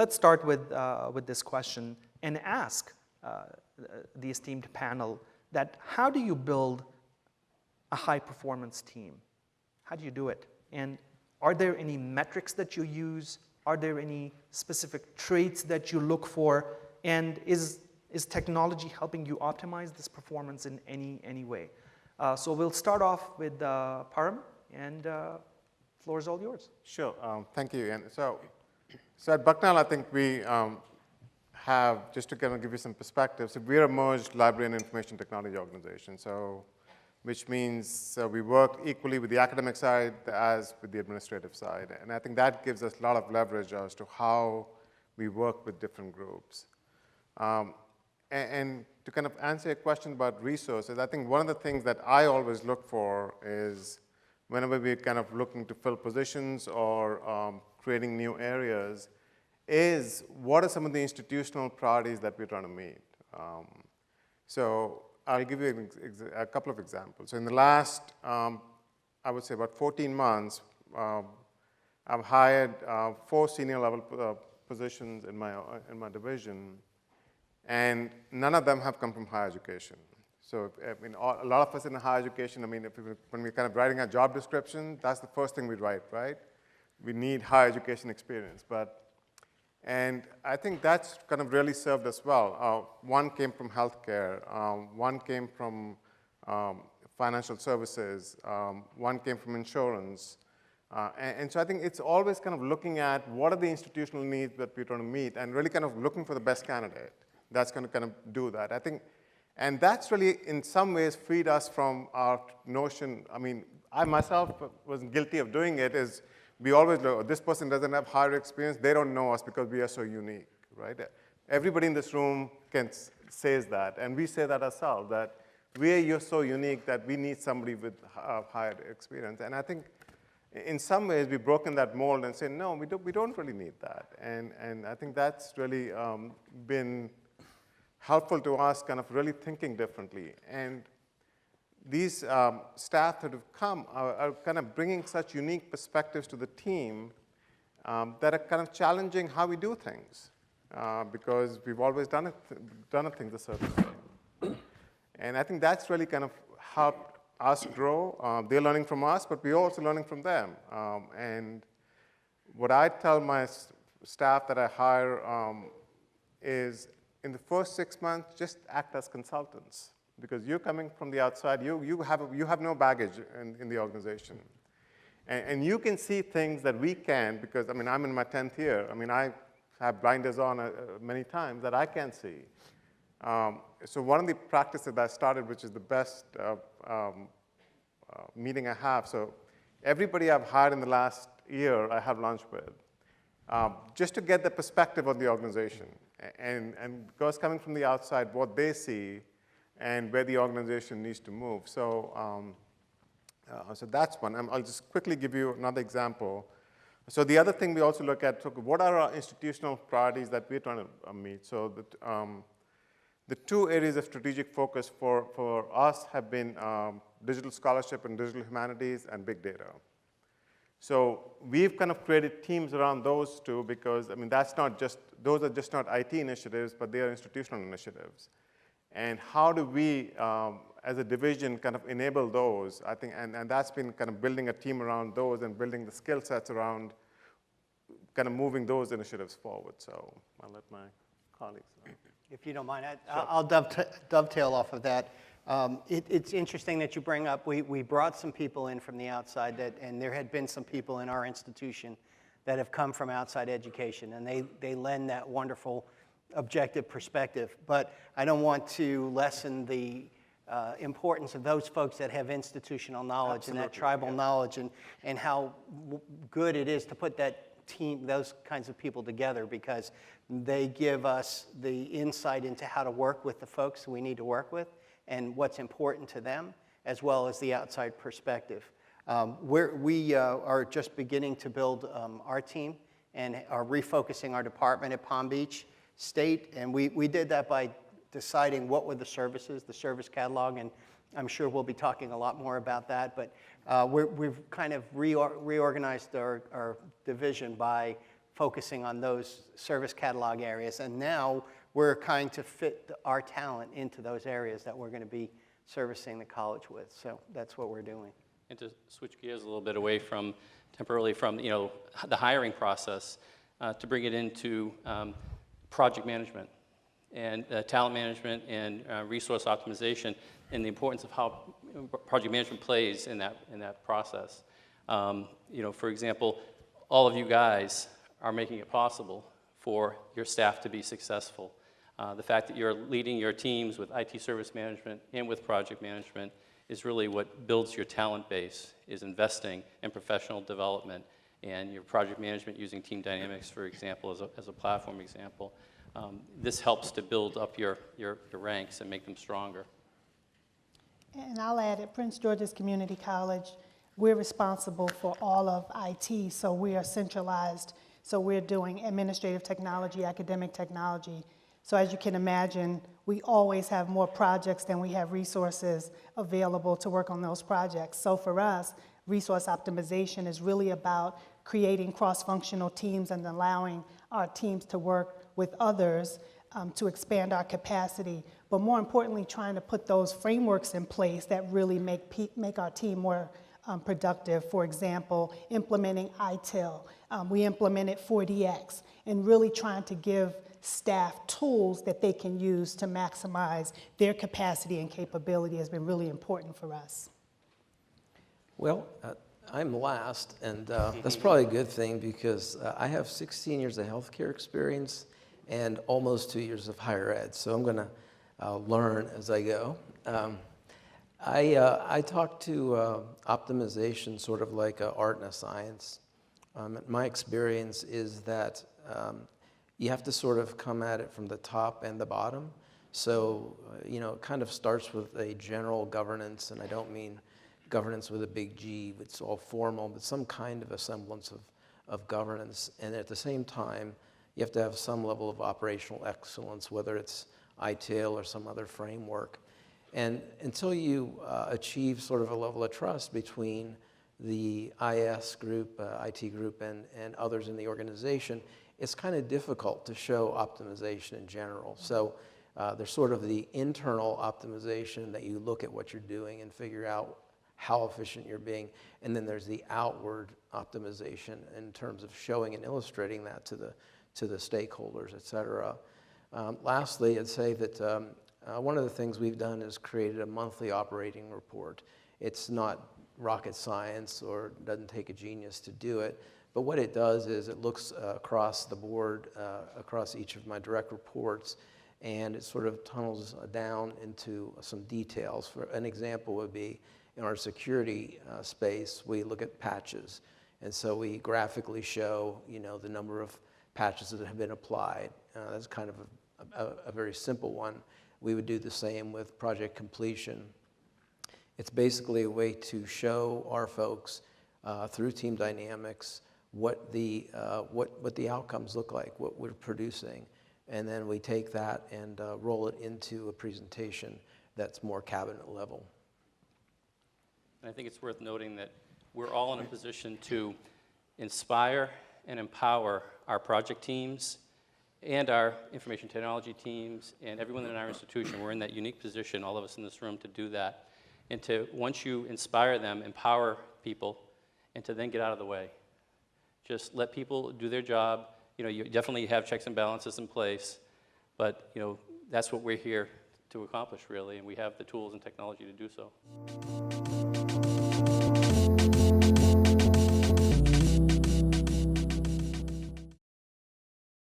let's start with this question and ask the esteemed panel that how do you build a high-performance team? How do you do it? And are there any metrics that you use? Are there any specific traits that you look for? And is technology helping you optimize this performance in any way? So we'll start off with Param, and floor is all yours. Sure. Thank you. And so at Bucknell, I think we have, just to kind of give you some perspective, so we're a merged library and information technology organization. So, which means we work equally with the academic side as with the administrative side. And I think that gives us a lot of leverage as to how we work with different groups. And to kind of answer your question about resources, I think one of the things that I always look for is whenever we're kind of looking to fill positions or creating new areas, is what are some of the institutional priorities that we're trying to meet? So I'll give you a couple of examples. So in the last, I would say about 14 months, I've hired 4 senior level positions in my division, and none of them have come from higher education. So I mean, a lot of us in higher education, I mean, when we're kind of writing a job description, that's the first thing we write, right? We need higher education experience. And I think that's kind of really served us well. One came from healthcare, one came from financial services, one came from insurance. And so I think it's always kind of looking at what are the institutional needs that we're trying to meet and really kind of looking for the best candidate that's going to kind of do that. I think, and that's really in some ways freed us from our notion. I mean, I myself was guilty of doing it, is we always look, oh, this person doesn't have higher experience, they don't know us because we are so unique, right? Everybody in this room says that, and we say that ourselves, that you're so unique that we need somebody with higher experience. And I think in some ways we've broken that mold and said, no, we don't really need that. And I think that's really been helpful to us kind of really thinking differently. And these staff that have come are kind of bringing such unique perspectives to the team that are kind of challenging how we do things because we've always done things a certain way. And I think that's really kind of helped us grow. They're learning from us, but we're also learning from them. And what I tell my staff that I hire is in the first 6 months, just act as consultants. Because you're coming from the outside, you have no baggage in the organization. And you can see things that we can, because I mean, I'm in my 10th year. I mean, I have blinders on many times that I can't see. So one of the practices that I started, which is the best meeting I have, so everybody I've hired in the last year, I have lunch with, just to get the perspective of the organization. And because coming from the outside, what they see, and where the organization needs to move. So, so that's one. I'll just quickly give you another example. So the other thing we also look at, so what are our institutional priorities that we're trying to meet? So the 2 areas of strategic focus for us have been digital scholarship and digital humanities and big data. So we've kind of created teams around those 2 because, I mean, those are just not IT initiatives, but they are institutional initiatives. And how do we, as a division, kind of enable those? I think, and that's been kind of building a team around those and building the skill sets around kind of moving those initiatives forward. So I'll let my colleagues know. If you don't mind, Sure. I'll dovetail off of that. It's interesting that you bring up, we brought some people in from the outside, and there had been some people in our institution that have come from outside education, and they lend that wonderful objective perspective. But I don't want to lessen the importance of those folks that have institutional knowledge. Absolutely. And that tribal knowledge, and how good it is to put that team, those kinds of people together, because they give us the insight into how to work with the folks we need to work with and what's important to them, as well as the outside perspective. We are just beginning to build our team and are refocusing our department at Palm Beach State, and we did that by deciding what were the services, the service catalog, and I'm sure we'll be talking a lot more about that, but we've kind of reorganized our division by focusing on those service catalog areas. And now we're trying to fit our talent into those areas that we're going to be servicing the college with. So that's what we're doing. And to switch gears a little bit away from, temporarily from, the hiring process, to bring it into project management and talent management and resource optimization, and the importance of how project management plays in that process. For example, all of you guys are making it possible for your staff to be successful. The fact that you're leading your teams with IT service management and with project management is really what builds your talent base, is investing in professional development and your project management using Team Dynamics, for example, as a platform example. This helps to build up your ranks and make them stronger. And I'll add, at Prince George's Community College, we're responsible for all of IT, so we are centralized. So we're doing administrative technology, academic technology. So as you can imagine, we always have more projects than we have resources available to work on those projects. So for us, resource optimization is really about creating cross-functional teams and allowing our teams to work with others to expand our capacity, but more importantly, trying to put those frameworks in place that really make our team more productive. For example, implementing ITIL. We implemented 4DX, and really trying to give staff tools that they can use to maximize their capacity and capability has been really important for us. Well, I'm last, and that's probably a good thing because I have 16 years of healthcare experience and almost 2 years of higher ed, so I'm going to learn as I go. I talk to optimization sort of like an art and a science. My experience is that you have to sort of come at it from the top and the bottom. So, it kind of starts with a general governance, and I don't mean governance with a big G, it's all formal, but some kind of a semblance of governance. And at the same time, you have to have some level of operational excellence, whether it's ITIL or some other framework. And until you achieve sort of a level of trust between the IS group, IT group, and others in the organization, it's kind of difficult to show optimization in general. So there's sort of the internal optimization that you look at what you're doing and figure out how efficient you're being. And then there's the outward optimization in terms of showing and illustrating that to the stakeholders, et cetera. Lastly, I'd say that one of the things we've done is created a monthly operating report. It's not rocket science or doesn't take a genius to do it, but what it does is it looks across the board, across each of my direct reports, and it sort of tunnels down into some details. For an example would be in our security space, we look at patches. And so we graphically show, the number of patches that have been applied. That's kind of a very simple one. We would do the same with project completion. It's basically a way to show our folks through Team Dynamics what the outcomes look like, what we're producing. And then we take that and roll it into a presentation that's more cabinet level. And I think it's worth noting that we're all in a position to inspire and empower our project teams and our information technology teams and everyone in our institution. We're in that unique position, all of us in this room, to do that. And to, once you inspire them, empower people, and to then get out of the way. Just let people do their job. You definitely have checks and balances in place, but that's what we're here to accomplish, really, and we have the tools and technology to do so.